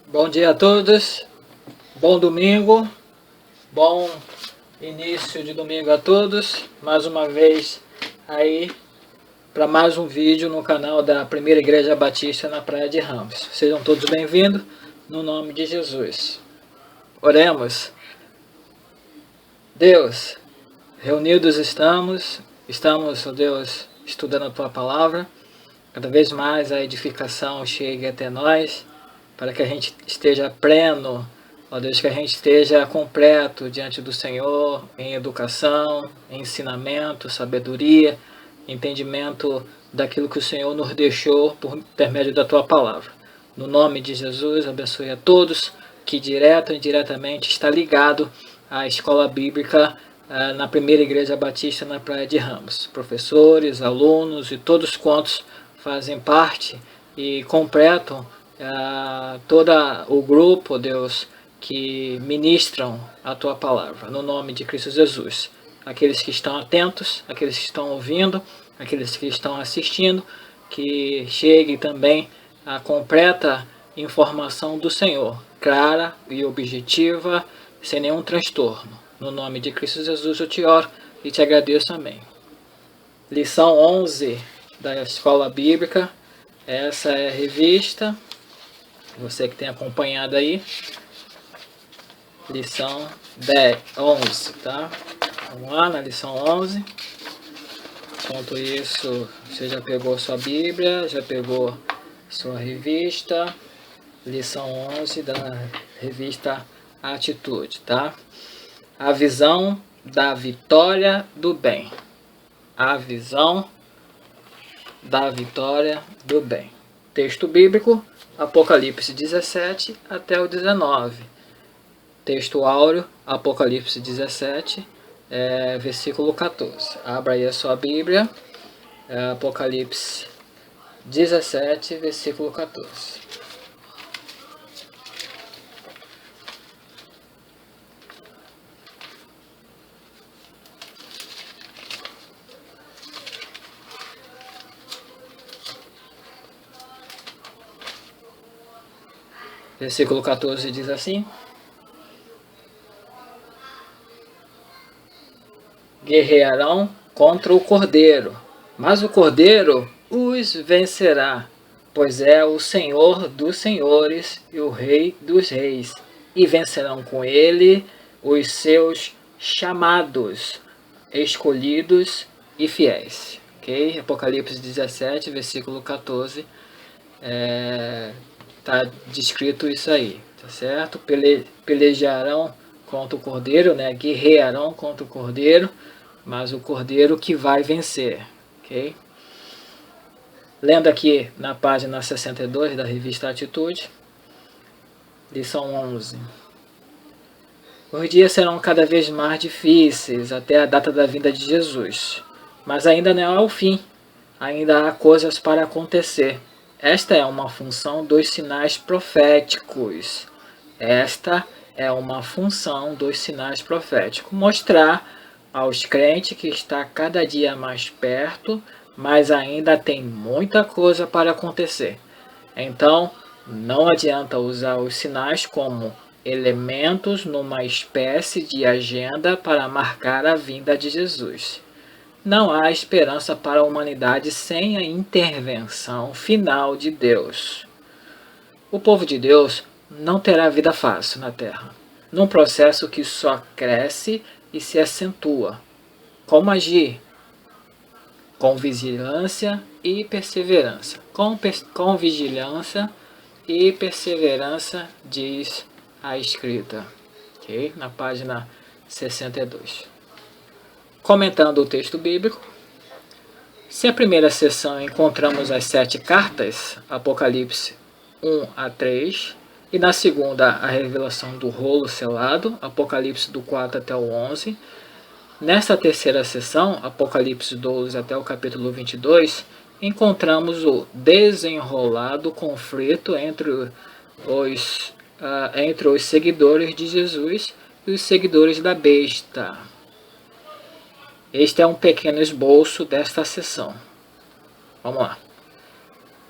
Bom dia a todos, bom domingo, bom início de domingo a todos. Mais uma vez aí para mais um vídeo no canal da Primeira Igreja Batista na Praia de Ramos. Sejam todos bem-vindos no nome de Jesus. Oremos. Deus, reunidos estamos, ó Deus, estudando a Tua Palavra. Cada vez mais a edificação chegue até nós, para que a gente esteja pleno, ó Deus, que a gente esteja completo diante do Senhor, em educação, em ensinamento, sabedoria, entendimento daquilo que o Senhor nos deixou por intermédio da Tua Palavra. No nome de Jesus, abençoe a todos que direto e indiretamente está ligado à Escola Bíblica na Primeira Igreja Batista na Praia de Ramos. Professores, alunos e todos quantos fazem parte e completam todo o grupo, Deus, que ministram a Tua Palavra, no nome de Cristo Jesus. Aqueles que estão atentos, aqueles que estão ouvindo, aqueles que estão assistindo, que chegue também a completa informação do Senhor, clara e objetiva, sem nenhum transtorno. No nome de Cristo Jesus eu te oro e te agradeço. Amém. Lição 11 da Escola Bíblica. Essa é a revista. Você que tem acompanhado aí. Lição 11, tá? Vamos lá na lição 11. Enquanto isso, você já pegou sua Bíblia, já pegou sua revista. Lição 11 da revista Atitude, tá? A visão da vitória do bem. A visão da vitória do bem. Texto bíblico, Apocalipse 17 até o 19. Texto áureo, Apocalipse 17, versículo 14. Abra aí a sua Bíblia, Apocalipse 17, versículo 14. Versículo 14 diz assim: guerrearão contra o Cordeiro, mas o Cordeiro os vencerá, pois é o Senhor dos senhores e o Rei dos reis, e vencerão com ele os seus chamados, escolhidos e fiéis. Ok? Apocalipse 17, versículo 14, está descrito isso aí, tá certo? Pelejarão contra o Cordeiro, né? Guerrearão contra o Cordeiro, mas o Cordeiro que vai vencer, ok? Lendo aqui na página 62 da revista Atitude, lição 11. Os dias serão cada vez mais difíceis até a data da vinda de Jesus, mas ainda não é o fim, ainda há coisas para acontecer. Esta é uma função dos sinais proféticos. Esta é uma função dos sinais proféticos. Mostrar aos crentes que está cada dia mais perto, mas ainda tem muita coisa para acontecer. Então, não adianta usar os sinais como elementos numa espécie de agenda para marcar a vinda de Jesus. Não há esperança para a humanidade sem a intervenção final de Deus. O povo de Deus não terá vida fácil na Terra, num processo que só cresce e se acentua. Como agir? Com vigilância e perseverança. Com vigilância e perseverança, diz a Escrita. Okay? Na página 62. Comentando o texto bíblico, se a primeira sessão encontramos as 7 cartas, Apocalipse 1 a 3, e na segunda a revelação do rolo selado, Apocalipse do 4 até o 11, nesta terceira sessão, Apocalipse 12 até o capítulo 22, encontramos o desenrolado conflito entre os seguidores de Jesus e os seguidores da besta. Este é um pequeno esboço desta sessão. Vamos lá.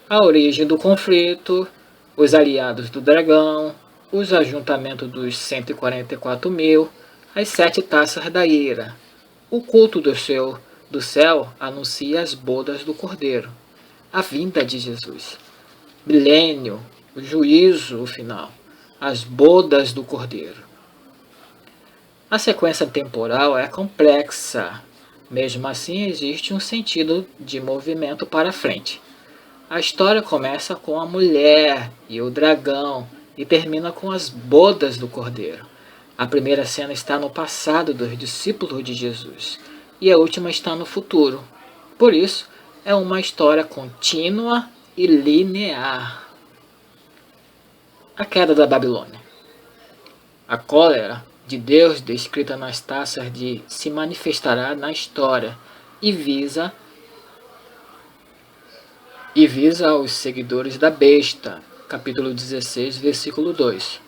A origem do conflito, os aliados do dragão, os ajuntamentos dos 144 mil, as 7 taças da ira. O culto do céu anuncia as bodas do Cordeiro, a vinda de Jesus. Milênio, o juízo final, as bodas do Cordeiro. A sequência temporal é complexa, mesmo assim existe um sentido de movimento para frente. A história começa com a mulher e o dragão e termina com as bodas do Cordeiro. A primeira cena está no passado dos discípulos de Jesus e a última está no futuro. Por isso, é uma história contínua e linear. A queda da Babilônia. A cólera de Deus descrita nas taças se manifestará na história e visa aos seguidores da besta, capítulo 16, versículo 2.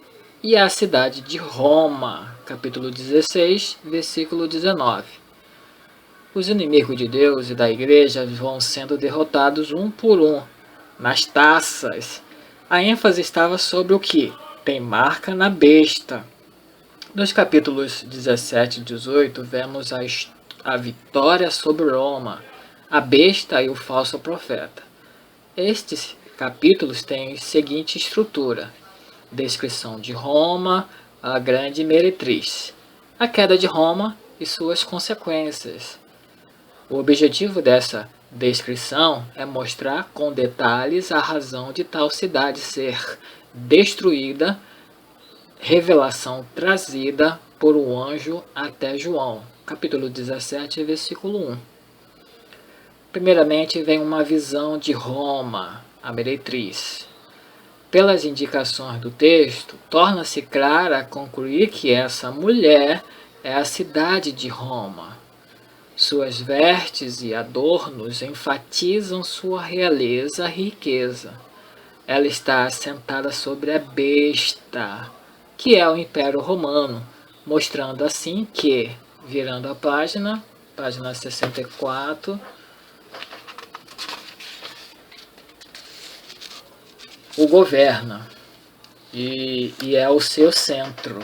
E a cidade de Roma, capítulo 16, versículo 19. Os inimigos de Deus e da igreja vão sendo derrotados um por um. Nas taças, a ênfase estava sobre o que tem marca na besta. Nos capítulos 17 e 18, vemos a vitória sobre Roma, a besta e o falso profeta. Estes capítulos têm a seguinte estrutura: descrição de Roma, a grande meretriz, a queda de Roma e suas consequências. O objetivo dessa descrição é mostrar com detalhes a razão de tal cidade ser destruída, revelação trazida por um anjo até João, capítulo 17, versículo 1. Primeiramente vem uma visão de Roma, a meretriz. Pelas indicações do texto, torna-se clara a concluir que essa mulher é a cidade de Roma. Suas vestes e adornos enfatizam sua realeza e riqueza. Ela está assentada sobre a besta, que é o Império Romano, mostrando assim que, virando a página 64, o governa e é o seu centro.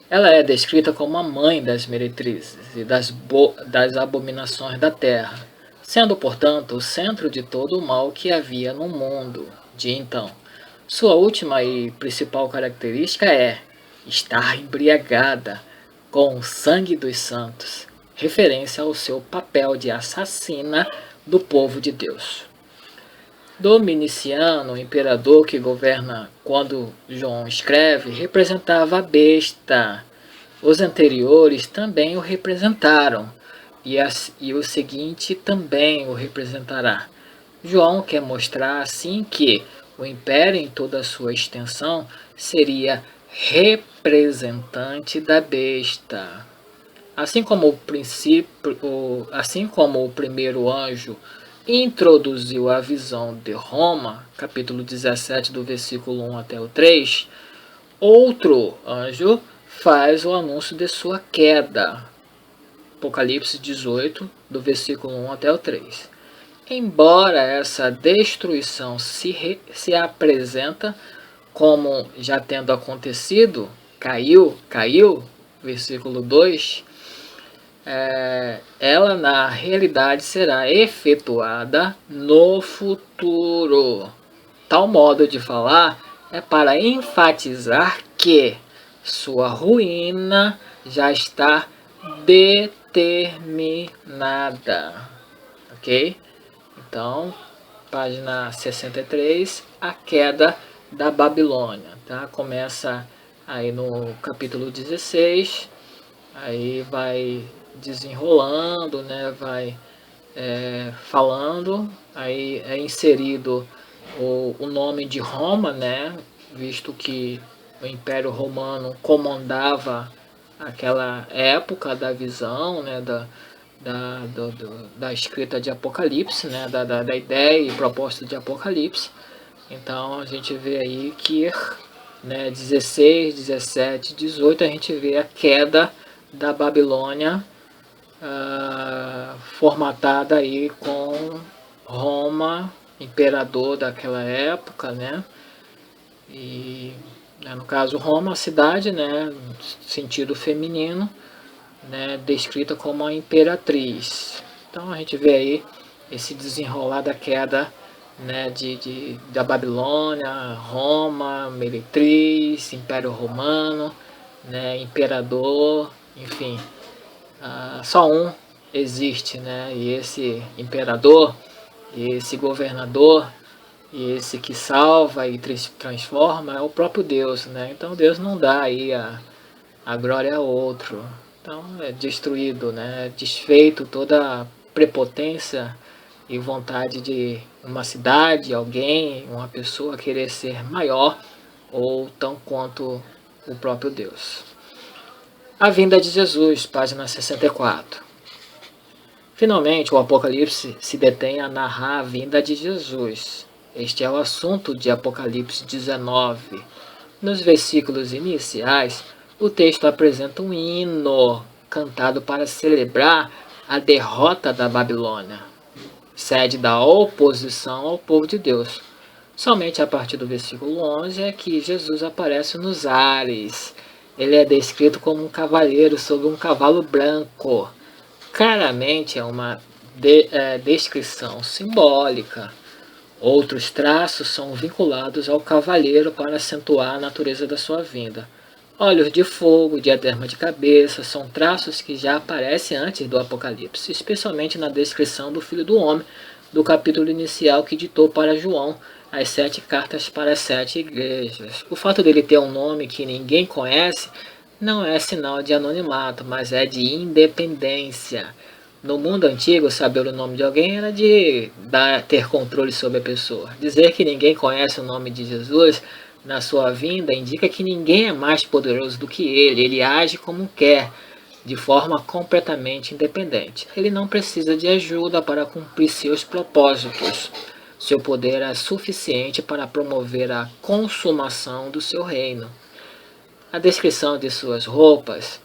Ela é descrita como a mãe das meretrizes e das abominações da terra, sendo, portanto, o centro de todo o mal que havia no mundo de então. Sua última e principal característica é estar embriagada com o sangue dos santos, referência ao seu papel de assassina do povo de Deus. Domiciano, o imperador que governa quando João escreve, representava a besta. Os anteriores também o representaram, e o seguinte também o representará. João quer mostrar assim que o império em toda a sua extensão seria representante da besta. Assim como o primeiro anjo introduziu a visão de Roma, capítulo 17, do versículo 1 até o 3, outro anjo faz o anúncio de sua queda, Apocalipse 18, do versículo 1 até o 3. Embora essa destruição se apresenta como já tendo acontecido, caiu, versículo 2, ela na realidade será efetuada no futuro. Tal modo de falar é para enfatizar que sua ruína já está determinada. Ok? Então, página 63, a queda da Babilônia. Tá? Começa aí no capítulo 16, aí vai desenrolando, né? Vai falando, aí é inserido o nome de Roma, né? Visto que o Império Romano comandava aquela época da visão, né? Da escrita de Apocalipse, né? Da ideia e proposta de Apocalipse. Então a gente vê aí que, né, 16, 17, 18, a gente vê a queda da Babilônia formatada aí com Roma, imperador daquela época, né? E no caso Roma, a cidade, né, no sentido feminino, né, descrita como a imperatriz. Então a gente vê aí esse desenrolar da queda, né, da Babilônia, Roma, meretriz, Império Romano, né, imperador, enfim, só um existe, né, e esse imperador, e esse governador, e esse que salva e transforma é o próprio Deus, né? Então Deus não dá aí a glória a outro. Então é destruído, né? Desfeito toda a prepotência e vontade de uma cidade, alguém, uma pessoa querer ser maior ou tão quanto o próprio Deus. A vinda de Jesus, página 64. Finalmente, o Apocalipse se detém a narrar a vinda de Jesus. Este é o assunto de Apocalipse 19. Nos versículos iniciais, o texto apresenta um hino cantado para celebrar a derrota da Babilônia, sede da oposição ao povo de Deus. Somente a partir do versículo 11 é que Jesus aparece nos ares. Ele é descrito como um cavaleiro sobre um cavalo branco. Claramente é uma descrição simbólica. Outros traços são vinculados ao cavaleiro para acentuar a natureza da sua vinda. Olhos de fogo, diadema de cabeça, são traços que já aparecem antes do Apocalipse, especialmente na descrição do Filho do Homem, do capítulo inicial que ditou para João as 7 cartas para as 7 igrejas. O fato dele ter um nome que ninguém conhece não é sinal de anonimato, mas é de independência. No mundo antigo, saber o nome de alguém era de ter controle sobre a pessoa. Dizer que ninguém conhece o nome de Jesus na sua vinda indica que ninguém é mais poderoso do que ele. Ele age como quer, de forma completamente independente. Ele não precisa de ajuda para cumprir seus propósitos. Seu poder é suficiente para promover a consumação do seu reino. A descrição de suas roupas,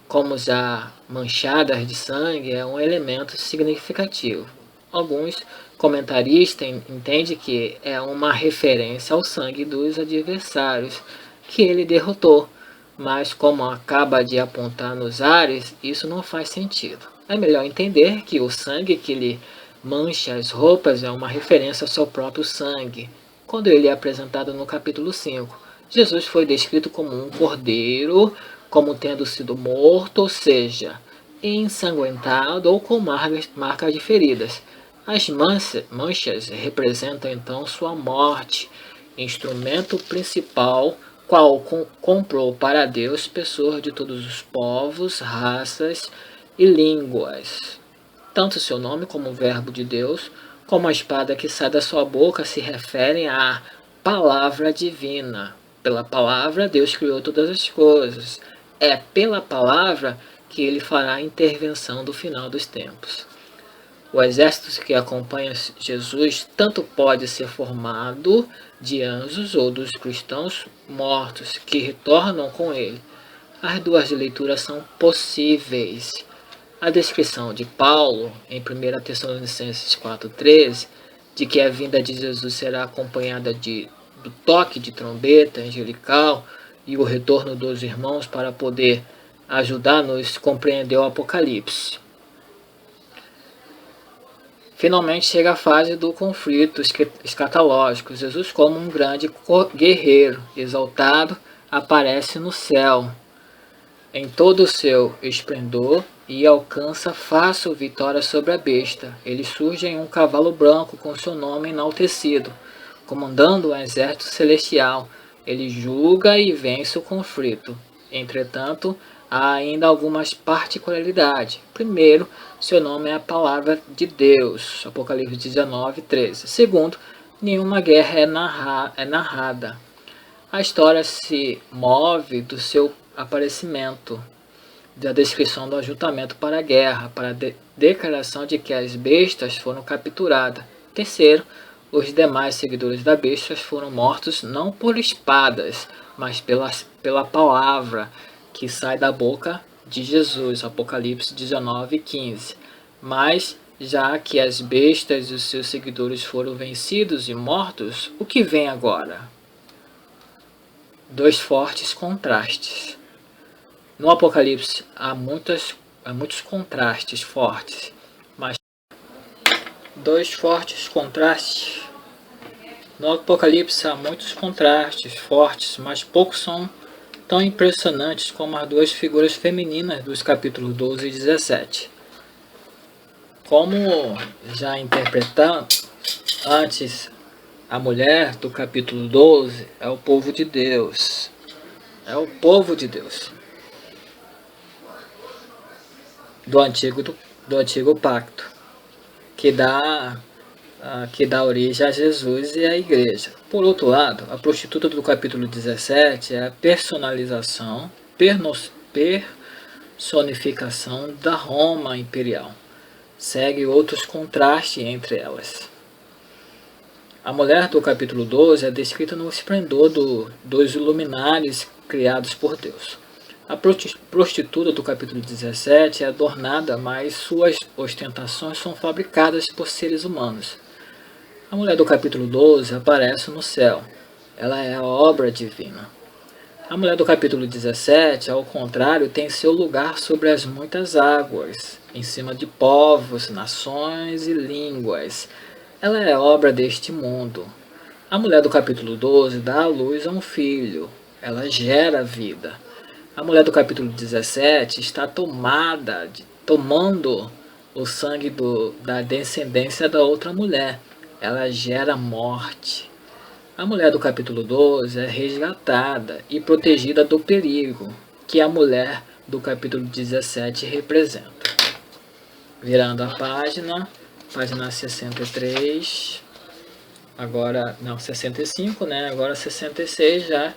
como já manchadas de sangue, é um elemento significativo. Alguns comentaristas entendem que é uma referência ao sangue dos adversários que ele derrotou, mas como acaba de apontar nos ares, isso não faz sentido. É melhor entender que o sangue que lhe mancha as roupas é uma referência ao seu próprio sangue, quando ele é apresentado no capítulo 5. Jesus foi descrito como um cordeiro, como tendo sido morto, ou seja, ensanguentado ou com marcas de feridas. As manchas representam então sua morte, instrumento principal, qual comprou para Deus pessoas de todos os povos, raças e línguas. Tanto seu nome como o verbo de Deus, como a espada que sai da sua boca se referem à palavra divina. Pela palavra, Deus criou todas as coisas. É pela palavra que ele fará a intervenção do final dos tempos. O exército que acompanha Jesus tanto pode ser formado de anjos ou dos cristãos mortos que retornam com ele. As duas leituras são possíveis. A descrição de Paulo, em 1 Tessalonicenses 4,13, de que a vinda de Jesus será acompanhada do toque de trombeta angelical e o retorno dos irmãos para poder ajudar-nos a compreender o Apocalipse. Finalmente chega a fase do conflito escatológico. Jesus, como um grande guerreiro exaltado, aparece no céu em todo o seu esplendor e alcança fácil vitória sobre a besta. Ele surge em um cavalo branco com seu nome enaltecido, comandando o exército celestial. Ele julga e vence o conflito. Entretanto, há ainda algumas particularidades. Primeiro, seu nome é a palavra de Deus, Apocalipse 19, 13. Segundo, nenhuma guerra é narrada. A história se move do seu aparecimento, da descrição do ajuntamento para a guerra, para a declaração de que as bestas foram capturadas. Terceiro, os demais seguidores da besta foram mortos não por espadas, mas pela palavra que sai da boca de Jesus, Apocalipse 19, 15. Mas, já que as bestas e os seus seguidores foram vencidos e mortos, o que vem agora? Dois fortes contrastes. No Apocalipse há muitos contrastes fortes, mas dois fortes contrastes. No Apocalipse há muitos contrastes fortes, mas poucos são tão impressionantes como as duas figuras femininas dos capítulos 12 e 17. Como já interpretamos antes, a mulher do capítulo 12 é o povo de Deus. É o povo de Deus. Do antigo pacto, que dá origem a Jesus e à igreja. Por outro lado, a prostituta do capítulo 17 é a personificação da Roma imperial. Segue outros contrastes entre elas. A mulher do capítulo 12 é descrita no esplendor dos luminares criados por Deus. A prostituta do capítulo 17 é adornada, mas suas ostentações são fabricadas por seres humanos. A mulher do capítulo 12 aparece no céu. Ela é a obra divina. A mulher do capítulo 17, ao contrário, tem seu lugar sobre as muitas águas, em cima de povos, nações e línguas. Ela é obra deste mundo. A mulher do capítulo 12 dá à luz a um filho. Ela gera vida. A mulher do capítulo 17 está tomando o sangue da descendência da outra mulher. Ela gera morte. A mulher do capítulo 12 é resgatada e protegida do perigo que a mulher do capítulo 17 representa. Virando a página 63, agora, não, 65, né? Agora 66, já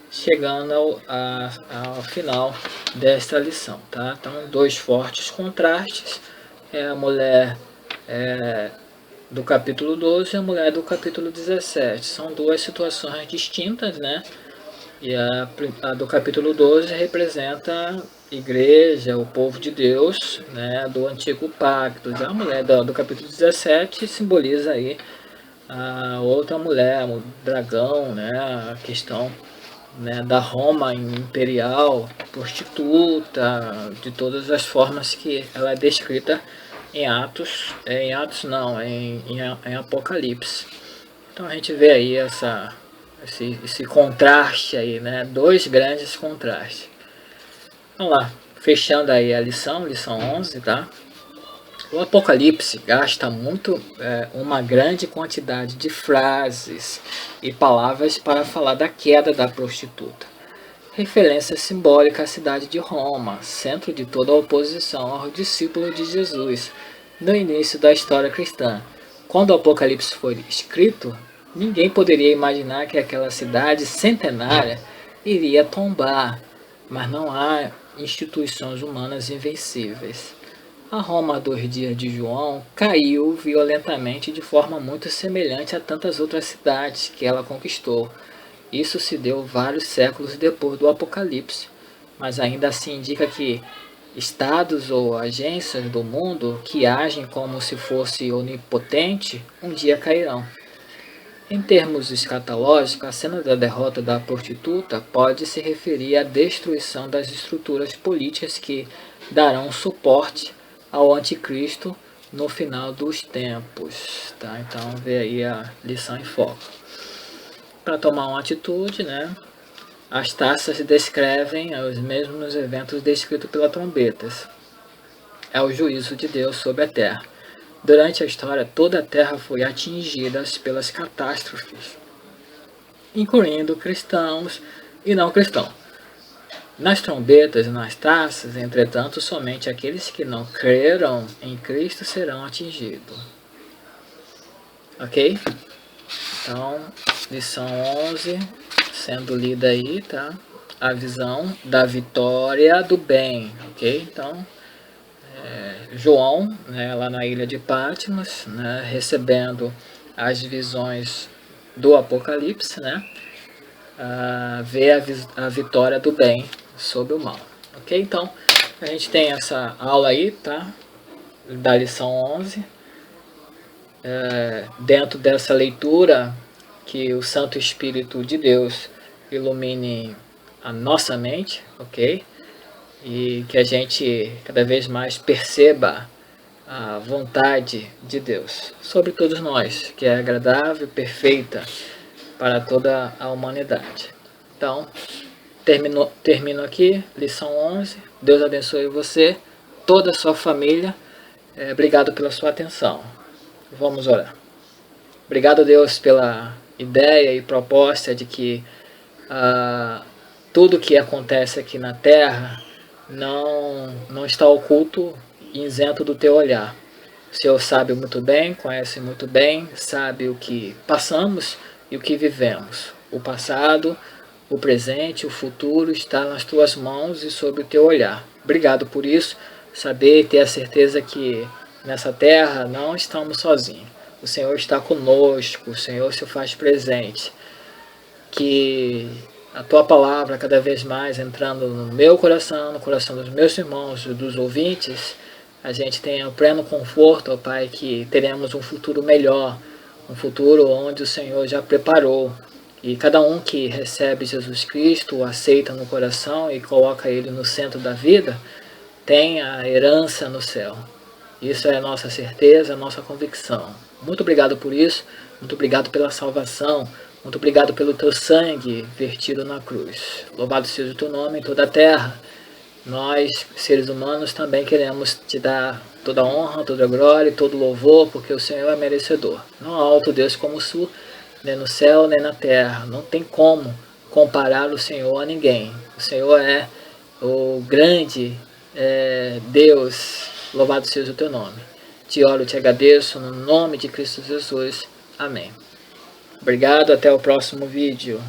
chegando ao final desta lição, tá? Então, dois fortes contrastes, a mulher do capítulo 12 e a mulher do capítulo 17. São duas situações distintas, né? E a do capítulo 12 representa a igreja, o povo de Deus, né, do antigo pacto. Já a mulher do capítulo 17 simboliza aí a outra mulher, o dragão, né, a questão, né, da Roma imperial, prostituta, de todas as formas que ela é descrita em em Apocalipse. Então a gente vê aí esse contraste aí, né? Dois grandes contrastes. Vamos lá, fechando aí a lição 11, tá? O Apocalipse gasta uma grande quantidade de frases e palavras para falar da queda da prostituta. Referência simbólica à cidade de Roma, centro de toda a oposição aos discípulos de Jesus, no início da história cristã. Quando o Apocalipse foi escrito, ninguém poderia imaginar que aquela cidade centenária iria tombar, mas não há instituições humanas invencíveis. A Roma dos dias de João caiu violentamente de forma muito semelhante a tantas outras cidades que ela conquistou. Isso se deu vários séculos depois do Apocalipse, mas ainda assim indica que estados ou agências do mundo que agem como se fosse onipotente um dia cairão. Em termos escatológicos, a cena da derrota da prostituta pode se referir à destruição das estruturas políticas que darão suporte ao anticristo no final dos tempos. Tá? Então, vê aí a lição em foco. Para tomar uma atitude, né? As taças descrevem os mesmos eventos descritos pelas trombetas. É o juízo de Deus sobre a terra. Durante a história, toda a terra foi atingida pelas catástrofes, incluindo cristãos e não cristãos. Nas trombetas e nas taças, entretanto, somente aqueles que não creram em Cristo serão atingidos. Ok? Então, lição 11, sendo lida aí, tá? A visão da vitória do bem, ok? Então, João, né, lá na ilha de Patmos, né, recebendo as visões do Apocalipse, né, vê a vitória do bem sobre o mal, ok? Então, a gente tem essa aula aí, tá? da lição 11. Dentro dessa leitura, que o Santo Espírito de Deus ilumine a nossa mente, ok? E que a gente cada vez mais perceba a vontade de Deus sobre todos nós, que é agradável e perfeita para toda a humanidade. Então, termino aqui, lição 11. Deus abençoe você, toda a sua família. Obrigado pela sua atenção. Vamos orar. Obrigado, Deus, pela ideia e proposta de que tudo que acontece aqui na Terra não está oculto e isento do teu olhar. O Senhor sabe muito bem, conhece muito bem, sabe o que passamos e o que vivemos. O passado, o presente, o futuro está nas tuas mãos e sob o teu olhar. Obrigado por isso, saber e ter a certeza que nessa terra não estamos sozinhos. O Senhor está conosco, o Senhor se faz presente. Que a tua palavra cada vez mais entrando no meu coração, no coração dos meus irmãos e dos ouvintes, a gente tenha pleno conforto, ó Pai, que teremos um futuro melhor, um futuro onde o Senhor já preparou. E cada um que recebe Jesus Cristo, o aceita no coração e coloca Ele no centro da vida, tem a herança no céu. Isso é a nossa certeza, a nossa convicção. Muito obrigado por isso, muito obrigado pela salvação, muito obrigado pelo teu sangue vertido na cruz. Louvado seja o teu nome em toda a terra. Nós, seres humanos, também queremos te dar toda a honra, toda a glória e todo o louvor, porque o Senhor é merecedor. Não há outro Deus como o, nem no céu, nem na terra. Não tem como comparar o Senhor a ninguém. O Senhor é o grande Deus. Louvado seja o teu nome. Te oro e te agradeço no nome de Cristo Jesus. Amém. Obrigado, até o próximo vídeo.